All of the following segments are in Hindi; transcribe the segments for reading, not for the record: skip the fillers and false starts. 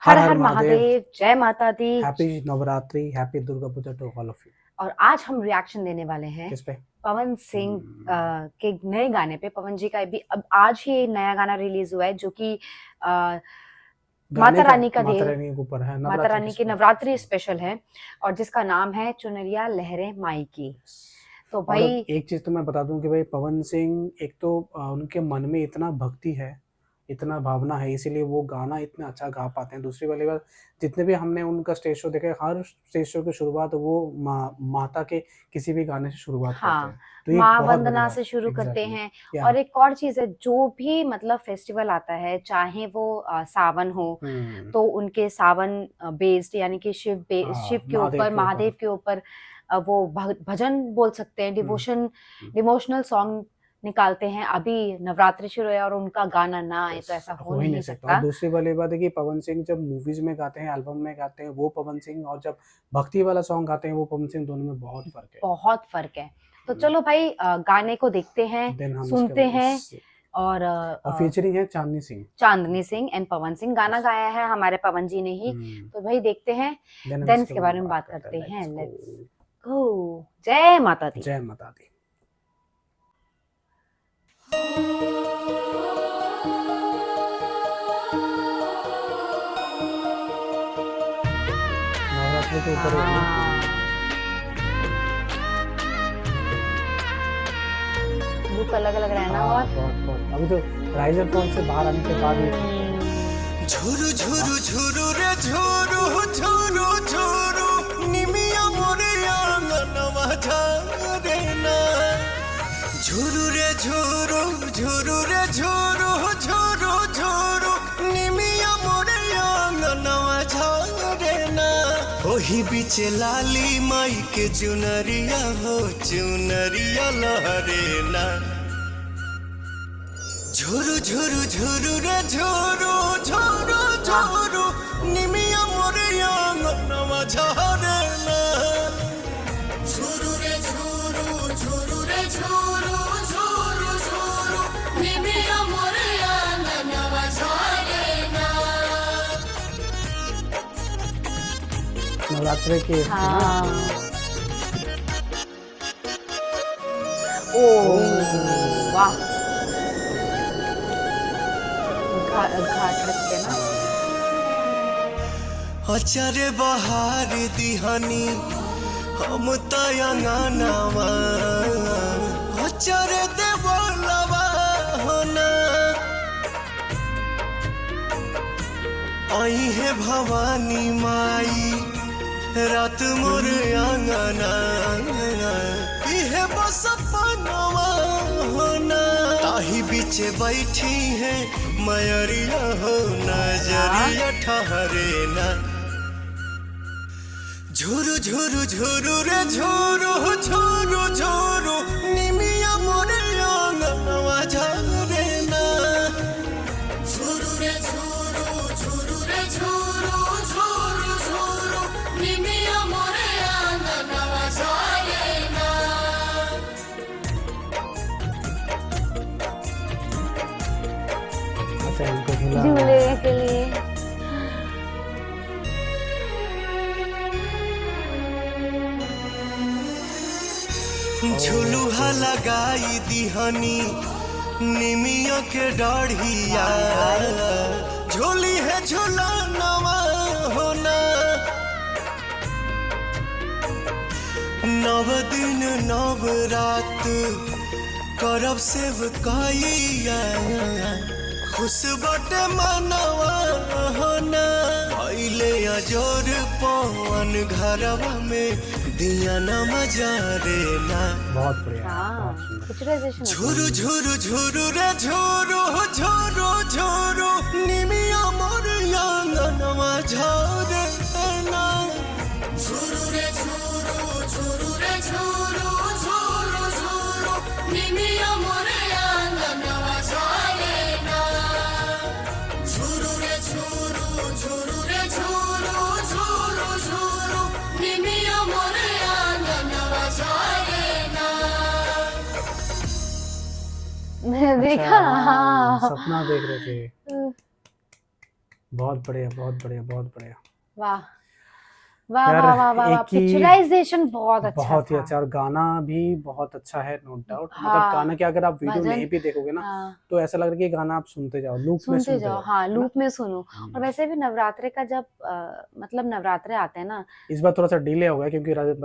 हर हर हर हर महादेव। महादेव, जय माता दी। Happy Navratri, happy Durga Puja to all of you. और आज हम रिएक्शन देने वाले हैं किस पे? पवन सिंह के नए गाने पे। पवन जी का भी अब आज ही नया गाना रिलीज हुआ है जो कि माता रानी का माता रानी के ऊपर है, माता रानी की नवरात्रि स्पेशल है और जिसका नाम है चुनरिया लहरे माई की। तो और भाई एक चीज तो मैं बता दूं कि भाई पवन सिंह एक तो उनके मन में इतना भक्ति है, इतना भावना है, इसीलिए वो गाना इतना अच्छा गा पाते हैं। दूसरी वाली बात, जितने भी हमने उनका स्टेज शो देखा है, हर स्टेज शो की शुरुआत वो माता के किसी भी गाने से शुरुआत करते हैं। तो ये माँ बहुत बड़ी वंदना बात से शुरू करते एग्जैक्टली हैं। या और एक और चीज है, जो भी मतलब फेस्टिवल आता है, चाहे वो सावन हो तो उनके सावन बेस्ड यानी कि शिव के ऊपर, महादेव के ऊपर वो भजन बोल सकते हैं, डिवोशनल सॉन्ग निकालते हैं। अभी नवरात्रि शुरू है और उनका गाना ना आए तो ऐसा हो नहीं और सकता। दूसरी वाली बात है कि पवन सिंह जब मूवीज में गाते हैं, एल्बम में गाते हैं वो पवन सिंह, और जब भक्ति वाला सॉन्ग गाते हैं वो पवन सिंह, दोनों में बहुत फर्क है। बहुत फर्क है। तो चलो भाई गाने को देखते हैं, सुनते हैं। और फीचरिंग है चांदनी सिंह एंड पवन सिंह, गाना गाया है हमारे पवन जी ने ही। तो भाई देखते हैं, देन इसके बारे में बात करते हैं। Let's go. जय माता दी। जय माता दी। नवरात्रि के ऊपर लुक अलग अलग रहना। और अभी तो राइजर फॉल से बाहर आने के बाद झुरु झुरु झुरु रे झुरु झुरु झुरु निमिया मोरे आंगनवा झारे ना। झुरु रे झुरु झुरु रे झुरु झुरु झुरु निमिया मोरे आंगनवा झारे ना। ओही बीच लाली माई के चुनरिया हो, चुनरिया लहरे ना। झुरु झुरु झुरु रे झुरु झुरु झुरु निमिया मोरे आंगनवा झारे ना। झुरु रे झुरु झुरु रे झुरु झुरु झुरु निमिया मोरे आंगनवा झारे ना। नवरात्रि के ओ वाह, घाट रखते ना। अचरे बहार दिहानी हम तयंगनावा, अचरे देवलवा होना। आई है भवानी माई रात मोर आंगना, इहे बस पनवा होना। ताही बीच बैठी है मयरिया हो, नजरिया ठहरे ना। झुरु झुरु झुरु रे झुरु झुरु झुरु निमिया मोरे आंगनवा झारे ना। झुरु रे झुरु झुरु रे झुरु झुरु झुरु निमिया मोरे आंगनवा झारे ना। झूले के लिए झुलुहा लगाई दिहनी निमिया के डाढ़िया, झोली है झुलनवा होना। नव दिन नव रात करब सेवकाइया, खुश बटे मनवा होना। पहले अजोर पवन घरवा में दिया न मजारे ना। बहुत बढ़िया। झुरु झुरु झुरु रे झुरु झुरु झुरु निमिया मोर आंगनवा झारे ना। झुरु रे झुरु झुरु रे झुरु झुरु झुरु निमिया मोर आंगनवा झारे ना। झुरु रे झुरु झुरु रे झुरु झुरु झुरु निमिया मोर आंगनवा झारे ना। देखा। सपना देख रहे थे। बहुत बढ़िया, बहुत बढ़िया, बहुत बढ़िया। वाह वाह यार वाह वाह वाह वाह, एक ही पिक्चराइजेशन बहुत अच्छा बहुत ही था। अच्छा, और गाना भी बहुत अच्छा है, नो डाउट। मतलब हाँ, गाना क्या, अगर आप वीडियो भजन, नहीं भी देखोगे ना, हाँ, तो ऐसा लग रहा है कि गाना आप सुनते जाओ, लूप में सुनते सुनते जाओ, जाओ, हाँ, है ना? लूप में सुनो। और हुँ। वैसे भी नवरात्रे का जब मतलब नवरात्रे आते हैं ना, इस बार थोड़ा-सा डिले हो गया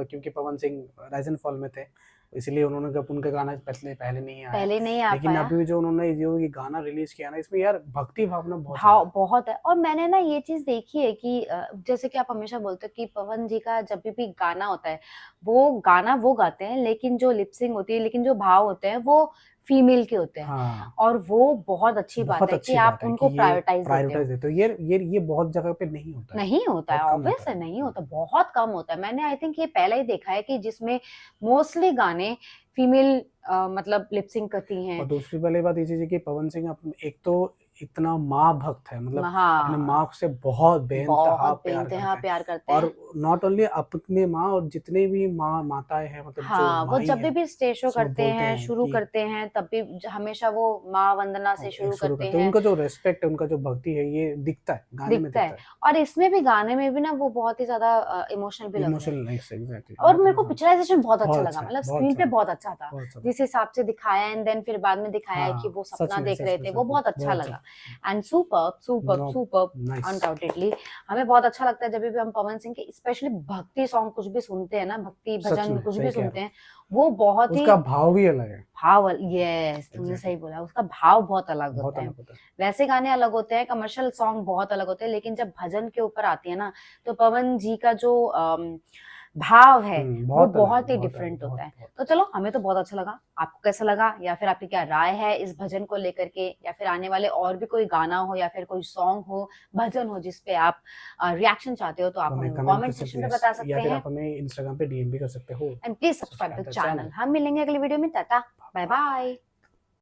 क्योंकि Pawan Singh rise and fall में थे, इसलिए उन्होंने जब उनका गाना पहले नहीं आया। पहले नहीं आ लेकिन पाया। अभी जो उन्होंने जो ये गाना रिलीज़ किया ना, इसमें यार भक्ति भावना बहुत ज़्यादा भाव है। बहुत है। और मैंने ना ये चीज़ देखी है कि जैसे कि आप हमेशा बोलते हो कि पवन जी का जब भी गाना होता है, वो गाना वो गाते हैं, लेकिन जो लिप सिंक होती है, लेकिन जो भाव होते हैं वो फीमेल के होते हैं। हाँ, और वो बहुत अच्छी बात बहुत है कि अच्छी आप बात है कि उनको ये प्रायोरिटाइज़ देते हो। प्रायोरिटाइज़ देते हो। ये बहुत जगह पे नहीं होता है, नहीं होता है, बहुत कम होता ऑब्वियस है। है, नहीं हुँ। होता, बहुत कम होता है। मैंने आई थिंक ये पहला ही देखा है कि जिसमें मोस्टली गाने फीमेल मतलब लिप सिंक करती और हैं। दूसरी पहली बात ये चीज़ है कि पवन सिंह एक तो इतना माँ भक्त है, मतलब अपने हाँ, माँ से बहुत बेइंतहा बहुत प्यार बेइंतहा करते हैं। प्यार करते और हैं। नॉट ओनली अपनी माँ, और जितने भी माताएँ हैं, मतलब जो हाँ, वो माई जब हैं, भी स्टेज शो सब करते बोलते हैं, हैं शुरू कि करते हैं, तब भी हमेशा वो माँ वंदना से शुरू शुरू करते करते हैं। हैं। उनका जो रिस्पेक्ट है, उनका जो भक्ति है, ये दिखता है, गाने में दिखता है। दिखता है। और इसमें भी गाने में भी ना वो बहुत ही ज़्यादा इमोशनल भी लग रहे हैं। इमोशनल, एग्ज़ैक्टली और बहुत मेरे को इमोशनल। पिक्चराइज़ेशन बहुत अच्छा बहुत लगा, अच्छा, मतलब बहुत स्क्रीन पे ज़्यादा, बहुत अच्छा था। बहुत ज़्यादा। जिस हिसाब से दिखाया एंड देन फिर बाद में दिखाया है कि हाँ, वो सपना देख सच रहे में, थे, सच वो में, बहुत अच्छा बहुत लगा। अच्छा। And superb, superb, no, superb nice. Undoubtedly. हमें बहुत अच्छा लगता है जब भी हम पवन सिंह के स्पेशली भक्ति सॉन्ग कुछ भी सुनते हैं ना, भक्ति सच भजन में, कुछ सही भी कह रहे सुनते हो। हैं, वो बहुत ही उसका भाव भी अलग है। भाव यस, तुमने एग्ज़ैक्टली, सही बोला, उसका भाव बहुत अलग बहुत होता है। अलग होता है। वैसे गाने अलग होते हैं, कमर्शियल सॉन्ग बहुत अलग होते हैं, लेकिन जब भजन के ऊपर आती है ना, तो पवन जी का जो भाव है, वो बहुत अलग है, बहुत ही बहुत अलग, डिफरेंट होता बहुत, है। बहुत। तो चलो, हमें तो बहुत अच्छा लगा। आपको कैसा लगा? या फिर आपकी क्या राय है इस भजन को लेकर के? या फिर आने वाले और भी कोई गाना हो या फिर कोई सॉन्ग हो, भजन हो जिस पे आप रिएक्शन चाहते हो, तो आप तो हमें हमें वो कमेंट कर कमेंट सकते सेक्शन हैं, में बता या सकते फिर हैं। आप हमें इंस्टाग्राम पे डीएम भी कर सकते हो। And please subscribe subscribe the the channel. Channel. हम मिलेंगे अगली वीडियो में। Tata, bye bye.